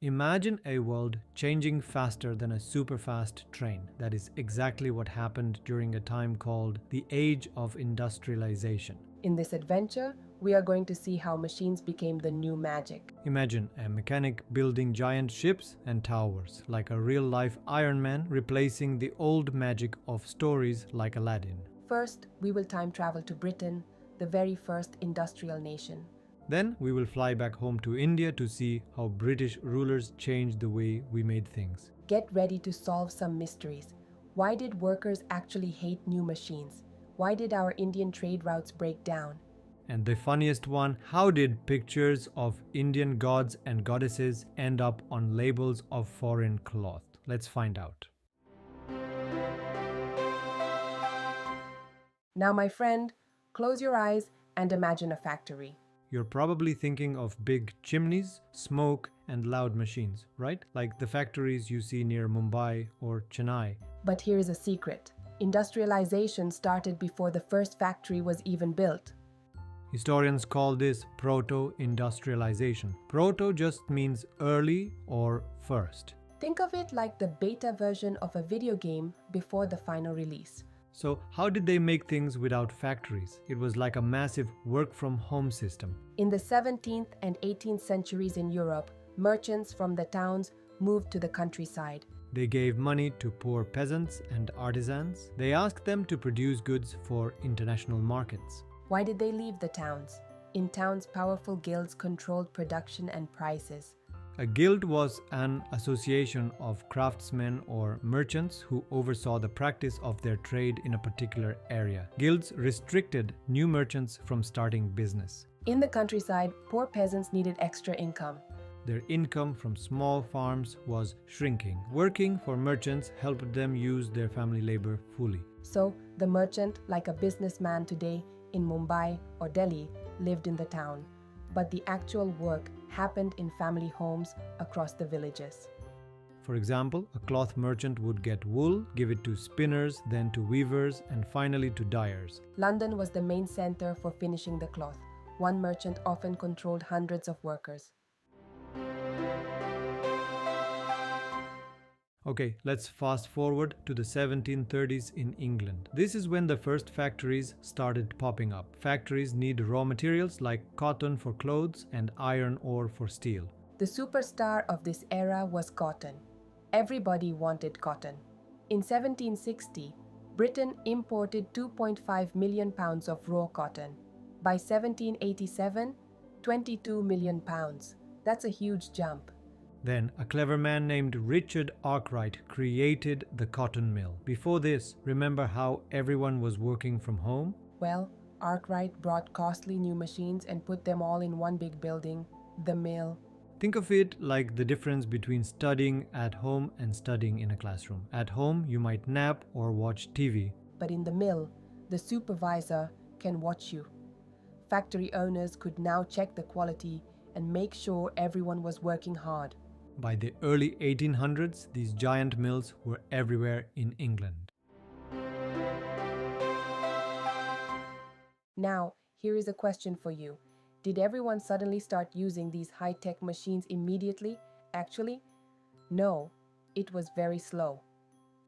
Imagine a world changing faster than a super-fast train. That is exactly what happened during a time called the Age of Industrialization. In this adventure, we are going to see how machines became the new magic. Imagine a mechanic building giant ships and towers, like a real-life Iron Man replacing the old magic of stories like Aladdin. First, we will time travel to Britain, the very first industrial nation. Then we will fly back home to India to see how British rulers changed the way we made things. Get ready to solve some mysteries. Why did workers actually hate new machines? Why did our Indian trade routes break down? And the funniest one, how did pictures of Indian gods and goddesses end up on labels of foreign cloth? Let's find out. Now, my friend, close your eyes and imagine a factory. You're probably thinking of big chimneys, smoke, and loud machines, right? Like the factories you see near Mumbai or Chennai. But here is a secret. Industrialization started before the first factory was even built. Historians call this Proto-Industrialisation. Proto just means early or first. Think of it like the beta version of a video game before the final release. So how did they make things without factories? It was like a massive work-from-home system. In the 17th and 18th centuries in Europe, merchants from the towns moved to the countryside. They gave money to poor peasants and artisans. They asked them to produce goods for international markets. Why did they leave the towns? In towns, powerful guilds controlled production and prices. A guild was an association of craftsmen or merchants who oversaw the practice of their trade in a particular area. Guilds restricted new merchants from starting business. In the countryside, poor peasants needed extra income. Their income from small farms was shrinking. Working for merchants helped them use their family labor fully. So, the merchant, like a businessman today in Mumbai or Delhi, lived in the town. But the actual work happened in family homes across the villages. For example, a cloth merchant would get wool, give it to spinners, then to weavers, and finally to dyers. London was the main center for finishing the cloth. One merchant often controlled hundreds of workers. Okay, let's fast forward to the 1730s in England. This is when the first factories started popping up. Factories need raw materials like cotton for clothes and iron ore for steel. The superstar of this era was cotton. Everybody wanted cotton. In 1760, Britain imported 2.5 million pounds of raw cotton. By 1787, 22 million pounds. That's a huge jump. Then, a clever man named Richard Arkwright created the cotton mill. Before this, remember how everyone was working from home? Well, Arkwright brought costly new machines and put them all in one big building, the mill. Think of it like the difference between studying at home and studying in a classroom. At home, you might nap or watch TV. But in the mill, the supervisor can watch you. Factory owners could now check the quality and make sure everyone was working hard. By the early 1800s, these giant mills were everywhere in England. Now, here is a question for you. Did everyone suddenly start using these high-tech machines immediately? Actually, no, it was very slow.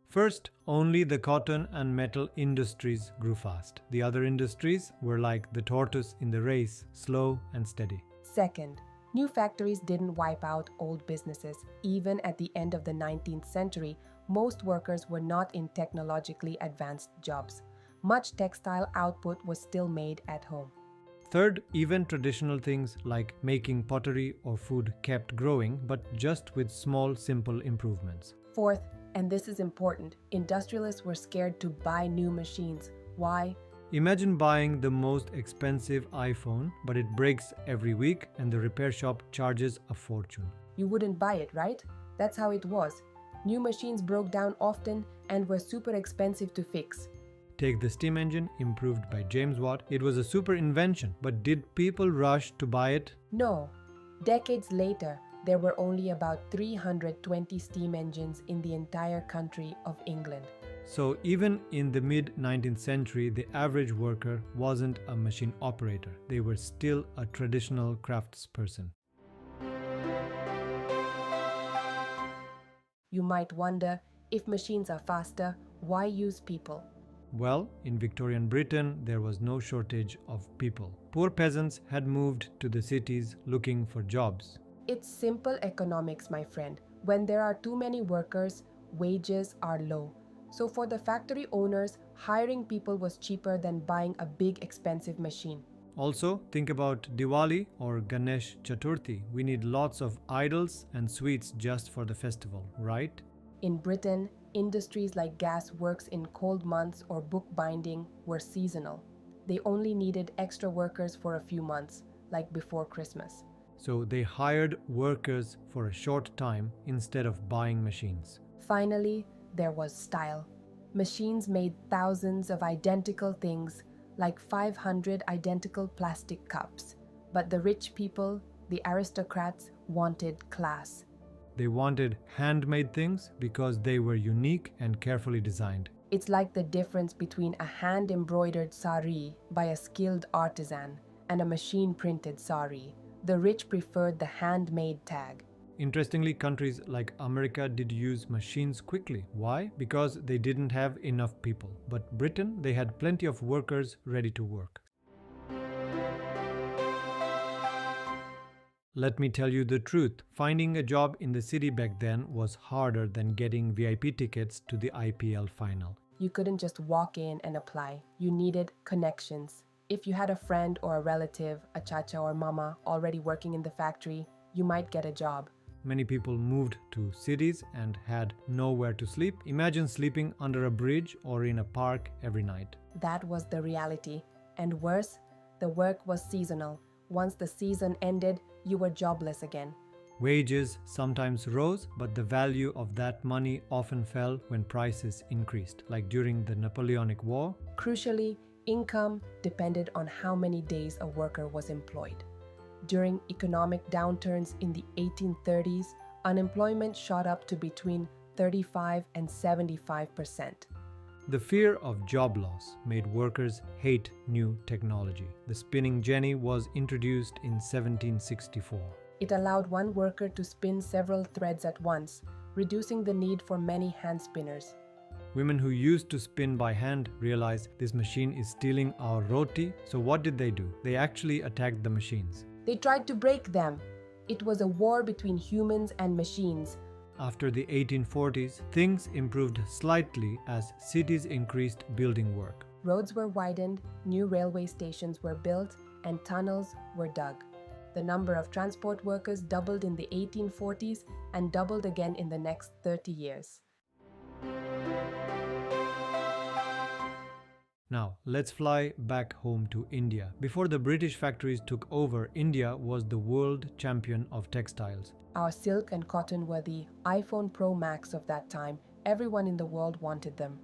First, only the cotton and metal industries grew fast. The other industries were like the tortoise in the race, slow and steady. Second, new factories didn't wipe out old businesses. Even at the end of the 19th century, most workers were not in technologically advanced jobs. Much textile output was still made at home. Third, even traditional things like making pottery or food kept growing, but just with small, simple improvements. Fourth, and this is important, industrialists were scared to buy new machines. Why? Imagine buying the most expensive iPhone, but it breaks every week and the repair shop charges a fortune. You wouldn't buy it, right? That's how it was. New machines broke down often and were super expensive to fix. Take the steam engine, improved by James Watt. It was a super invention, but did people rush to buy it? No. Decades later, there were only about 320 steam engines in the entire country of England. So even in the mid-19th century, the average worker wasn't a machine operator. They were still a traditional craftsperson. You might wonder, if machines are faster, why use people? Well, in Victorian Britain, there was no shortage of people. Poor peasants had moved to the cities looking for jobs. It's simple economics, my friend. When there are too many workers, wages are low. So for the factory owners, hiring people was cheaper than buying a big expensive machine. Also, think about Diwali or Ganesh Chaturthi. We need lots of idols and sweets just for the festival, right? In Britain, industries like gas works in cold months or bookbinding were seasonal. They only needed extra workers for a few months, like before Christmas. So they hired workers for a short time instead of buying machines. Finally, there was style. Machines made thousands of identical things, like 500 identical plastic cups. But the rich people, the aristocrats, wanted class. They wanted handmade things because they were unique and carefully designed. It's like the difference between a hand-embroidered sari by a skilled artisan and a machine-printed sari. The rich preferred the handmade tag. Interestingly, countries like America did use machines quickly. Why? Because they didn't have enough people. But Britain, they had plenty of workers ready to work. Let me tell you the truth. Finding a job in the city back then was harder than getting VIP tickets to the IPL final. You couldn't just walk in and apply. You needed connections. If you had a friend or a relative, a chacha or mama already working in the factory, you might get a job. Many people moved to cities and had nowhere to sleep. Imagine sleeping under a bridge or in a park every night. That was the reality. And worse, the work was seasonal. Once the season ended, you were jobless again. Wages sometimes rose, but the value of that money often fell when prices increased, like during the Napoleonic War. Crucially, income depended on how many days a worker was employed. During economic downturns in the 1830s, unemployment shot up to between 35 and 75%. The fear of job loss made workers hate new technology. The spinning jenny was introduced in 1764. It allowed one worker to spin several threads at once, reducing the need for many hand spinners. Women who used to spin by hand realized this machine is stealing our roti, so what did they do? They actually attacked the machines. They tried to break them. It was a war between humans and machines. After the 1840s, things improved slightly as cities increased building work. Roads were widened, new railway stations were built, and tunnels were dug. The number of transport workers doubled in the 1840s and doubled again in the next 30 years. Now, let's fly back home to India. Before the British factories took over, India was the world champion of textiles. Our silk and cotton were the iPhone Pro Max of that time. Everyone in the world wanted them.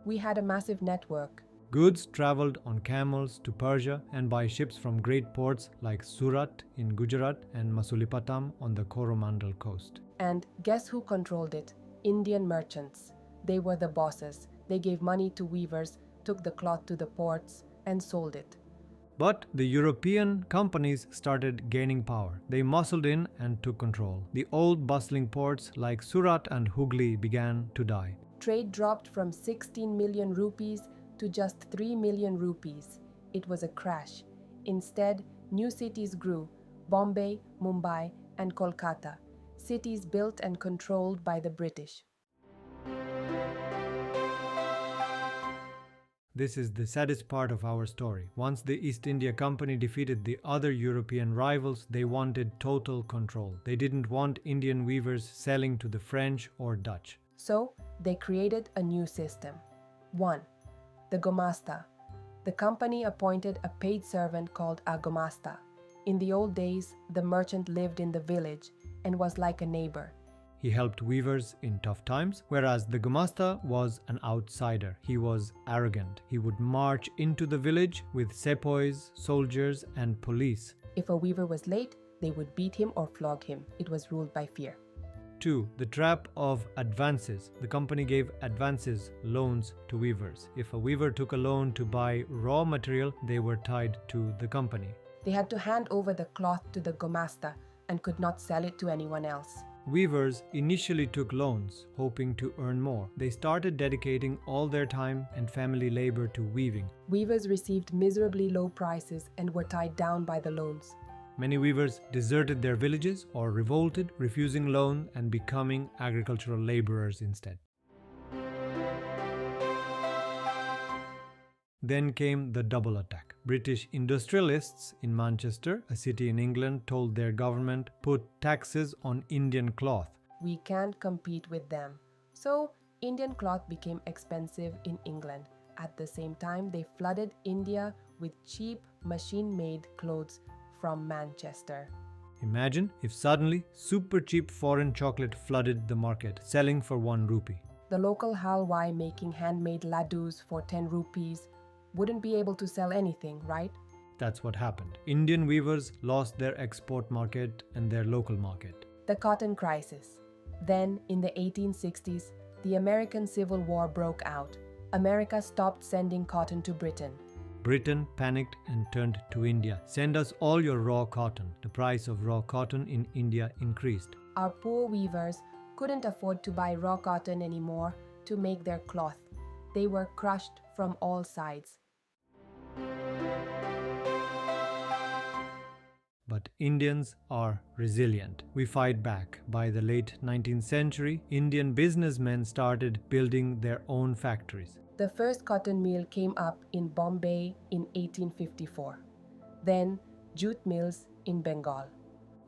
We had a massive network. Goods traveled on camels to Persia and by ships from great ports like Surat in Gujarat and Masulipatam on the Coromandel coast. And guess who controlled it? Indian merchants. They were the bosses. They gave money to weavers, took the cloth to the ports, and sold it. But the European companies started gaining power. They muscled in and took control. The old bustling ports like Surat and Hooghly began to die. Trade dropped from 16 million rupees to just 3 million rupees. It was a crash. Instead, new cities grew: Bombay, Mumbai, and Kolkata, cities built and controlled by the British. This is the saddest part of our story. Once the East India Company defeated the other European rivals, they wanted total control. They didn't want Indian weavers selling to the French or Dutch. So, they created a new system. 1. The Gomasthas. The company appointed a paid servant called a Gomasthas. In the old days, the merchant lived in the village and was like a neighbor. He helped weavers in tough times, whereas the Gomastha was an outsider. He was arrogant. He would march into the village with sepoys, soldiers, and police. If a weaver was late, they would beat him or flog him. It was ruled by fear. 2. The trap of advances. The company gave advances, loans to weavers. If a weaver took a loan to buy raw material, they were tied to the company. They had to hand over the cloth to the Gomastha and could not sell it to anyone else. Weavers initially took loans, hoping to earn more. They started dedicating all their time and family labor to weaving. Weavers received miserably low prices and were tied down by the loans. Many weavers deserted their villages or revolted, refusing loan and becoming agricultural laborers instead. Then came the double attack. British industrialists in Manchester, a city in England, told their government, put taxes on Indian cloth. We can't compete with them. So, Indian cloth became expensive in England. At the same time, they flooded India with cheap machine-made clothes from Manchester. Imagine if suddenly super cheap foreign chocolate flooded the market, selling for 1 rupee. The local halwai making handmade laddus for 10 rupees wouldn't be able to sell anything, right? That's what happened. Indian weavers lost their export market and their local market. The cotton crisis. Then, in the 1860s, the American Civil War broke out. America stopped sending cotton to Britain. Britain panicked and turned to India. Send us all your raw cotton. The price of raw cotton in India increased. Our poor weavers couldn't afford to buy raw cotton anymore to make their cloth. They were crushed from all sides. But Indians are resilient. We fight back. By the late 19th century, Indian businessmen started building their own factories. The first cotton mill came up in Bombay in 1854. Then, jute mills in Bengal.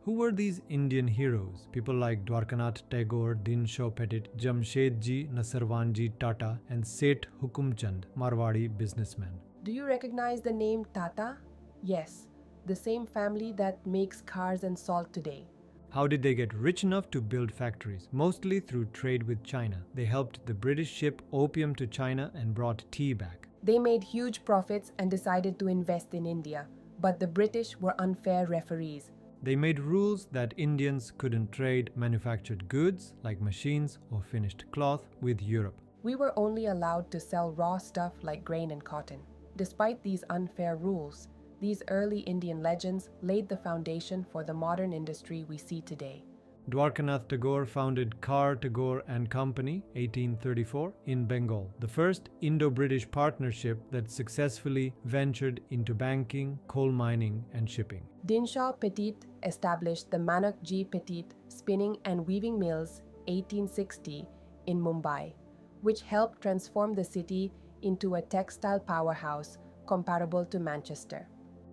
Who were these Indian heroes? People like Dwarkanath Tagore, Dinshaw Petit, Jamshedji Nasarwanji Tata, and Seth Hukumchand, Marwadi businessmen. Do you recognize the name Tata? Yes, the same family that makes cars and salt today. How did they get rich enough to build factories? Mostly through trade with China. They helped the British ship opium to China and brought tea back. They made huge profits and decided to invest in India, but the British were unfair referees. They made rules that Indians couldn't trade manufactured goods like machines or finished cloth with Europe. We were only allowed to sell raw stuff like grain and cotton. Despite these unfair rules, these early Indian legends laid the foundation for the modern industry we see today. Dwarkanath Tagore founded Car Tagore and Company, 1834, in Bengal, the first Indo-British partnership that successfully ventured into banking, coal mining, and shipping. Dinshaw Petit established the Manak G. Petit spinning and weaving mills, 1860, in Mumbai, which helped transform the city into a textile powerhouse comparable to Manchester.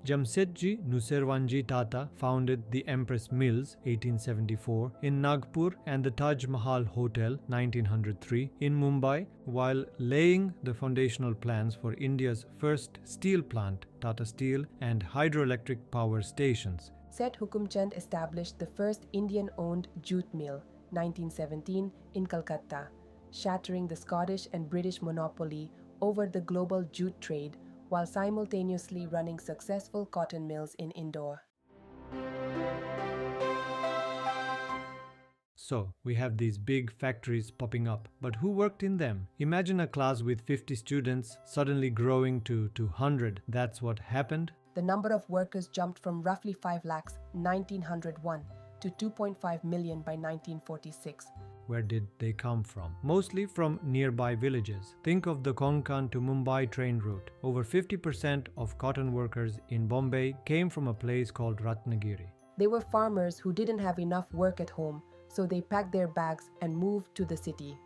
Jamshedji Nasarwanji Tata founded the Empress Mills, 1874, in Nagpur and the Taj Mahal Hotel, 1903, in Mumbai, while laying the foundational plans for India's first steel plant, Tata Steel, and hydroelectric power stations. Seth Hukumchand established the first Indian-owned jute mill, 1917, in Calcutta, shattering the Scottish and British monopoly over the global jute trade, while simultaneously running successful cotton mills in Indore. So, we have these big factories popping up, but who worked in them? Imagine a class with 50 students suddenly growing to 200. That's what happened? The number of workers jumped from roughly 5 lakhs 1901 to 2.5 million by 1946. Where did they come from? Mostly from nearby villages. Think of the Konkan to Mumbai train route. Over 50% of cotton workers in Bombay came from a place called Ratnagiri. They were farmers who didn't have enough work at home, so they packed their bags and moved to the city.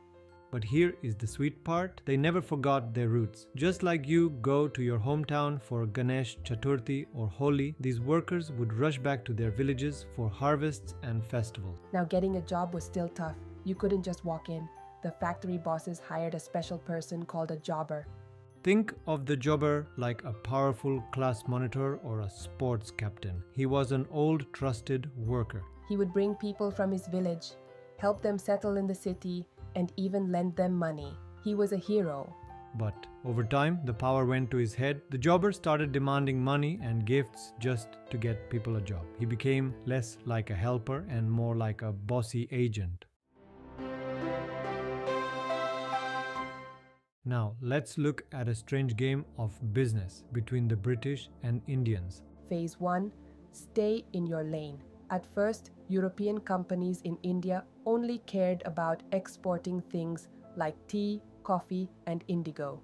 But here is the sweet part. They never forgot their roots. Just like you go to your hometown for Ganesh Chaturthi or Holi, these workers would rush back to their villages for harvests and festivals. Now getting a job was still tough. You couldn't just walk in. The factory bosses hired a special person called a jobber. Think of the jobber like a powerful class monitor or a sports captain. He was an old trusted worker. He would bring people from his village, help them settle in the city, and even lend them money. He was a hero. But over time, the power went to his head. The jobber started demanding money and gifts just to get people a job. He became less like a helper and more like a bossy agent. Now, let's look at a strange game of business between the British and Indians. Phase 1. Stay in your lane. At first, European companies in India only cared about exporting things like tea, coffee, and indigo.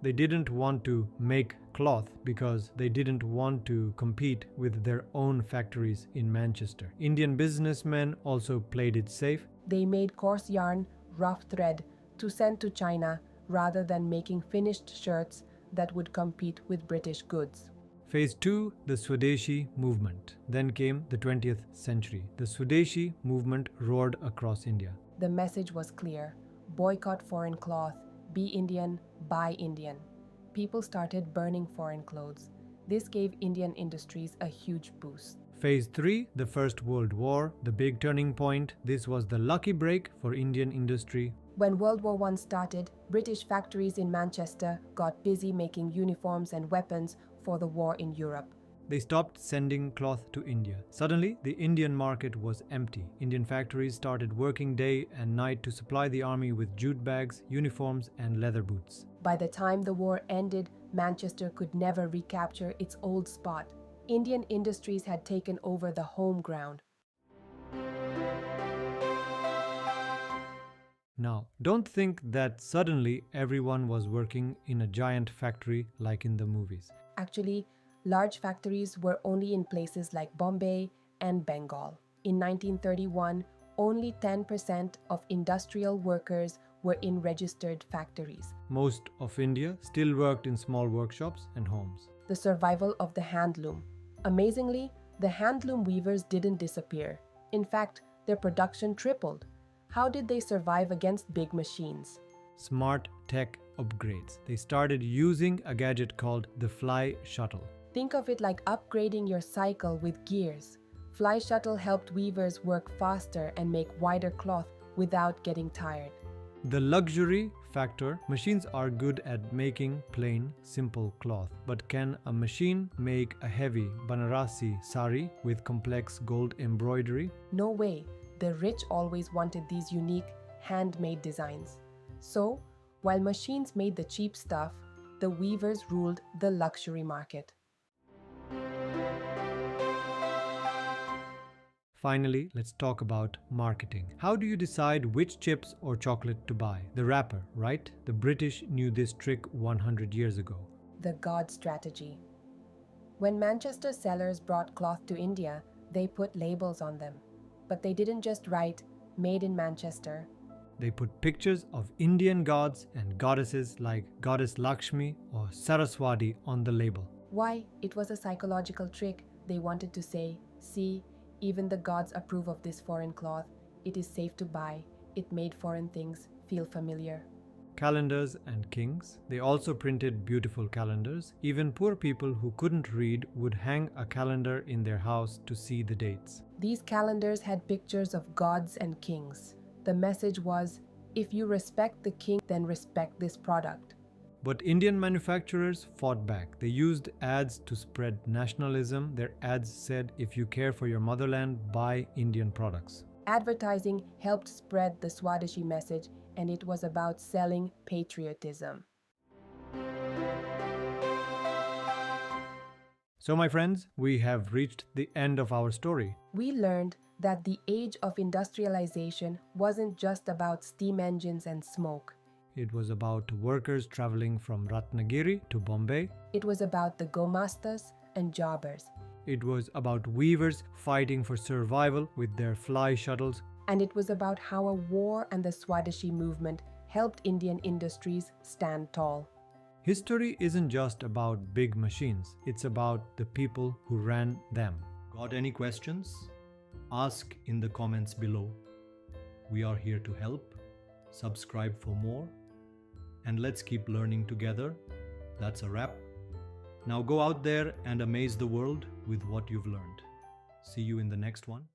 They didn't want to make cloth because they didn't want to compete with their own factories in Manchester. Indian businessmen also played it safe. They made coarse yarn, rough thread, to send to China rather than making finished shirts that would compete with British goods. Phase 2, the Swadeshi movement. Then came the 20th century. The Swadeshi movement roared across India. The message was clear: boycott foreign cloth, be Indian, buy Indian. People started burning foreign clothes. This gave Indian industries a huge boost. Phase 3, the First World War, the big turning point. This was the lucky break for Indian industry. When World War I started, British factories in Manchester got busy making uniforms and weapons for the war in Europe. They stopped sending cloth to India. Suddenly, the Indian market was empty. Indian factories started working day and night to supply the army with jute bags, uniforms, and leather boots. By the time the war ended, Manchester could never recapture its old spot. Indian industries had taken over the home ground. Now, don't think that suddenly everyone was working in a giant factory like in the movies. Actually, large factories were only in places like Bombay and Bengal. In 1931, only 10% of industrial workers were in registered factories. Most of India still worked in small workshops and homes. The survival of the handloom. Amazingly, the handloom weavers didn't disappear. In fact, their production tripled. How did they survive against big machines? Smart tech upgrades. They started using a gadget called the fly shuttle. Think of it like upgrading your cycle with gears. Fly shuttle helped weavers work faster and make wider cloth without getting tired. The luxury factor. Machines are good at making plain, simple cloth. But can a machine make a heavy Banarasi sari with complex gold embroidery? No way. The rich always wanted these unique, handmade designs. So, while machines made the cheap stuff, the weavers ruled the luxury market. Finally, let's talk about marketing. How do you decide which chips or chocolate to buy? The wrapper, right? The British knew this trick 100 years ago. The God strategy. When Manchester sellers brought cloth to India, they put labels on them. But they didn't just write, "Made in Manchester." They put pictures of Indian gods and goddesses like Goddess Lakshmi or Saraswati on the label. Why? It was a psychological trick. They wanted to say, "See, even the gods approve of this foreign cloth. It is safe to buy. It made foreign things feel familiar." Calendars and kings. They also printed beautiful calendars. Even poor people who couldn't read would hang a calendar in their house to see the dates. These calendars had pictures of gods and kings. The message was, if you respect the king, then respect this product. But Indian manufacturers fought back. They used ads to spread nationalism. Their ads said, if you care for your motherland, buy Indian products. Advertising helped spread the Swadeshi message, and it was about selling patriotism. So my friends, we have reached the end of our story. We learned that the age of industrialization wasn't just about steam engines and smoke. It was about workers traveling from Ratnagiri to Bombay. It was about the Gomasthas and jobbers. It was about weavers fighting for survival with their fly shuttles. And it was about how a war and the Swadeshi movement helped Indian industries stand tall. History isn't just about big machines. It's about the people who ran them. Got any questions? Ask in the comments below. We are here to help. Subscribe for more. And let's keep learning together. That's a wrap. Now go out there and amaze the world with what you've learned. See you in the next one.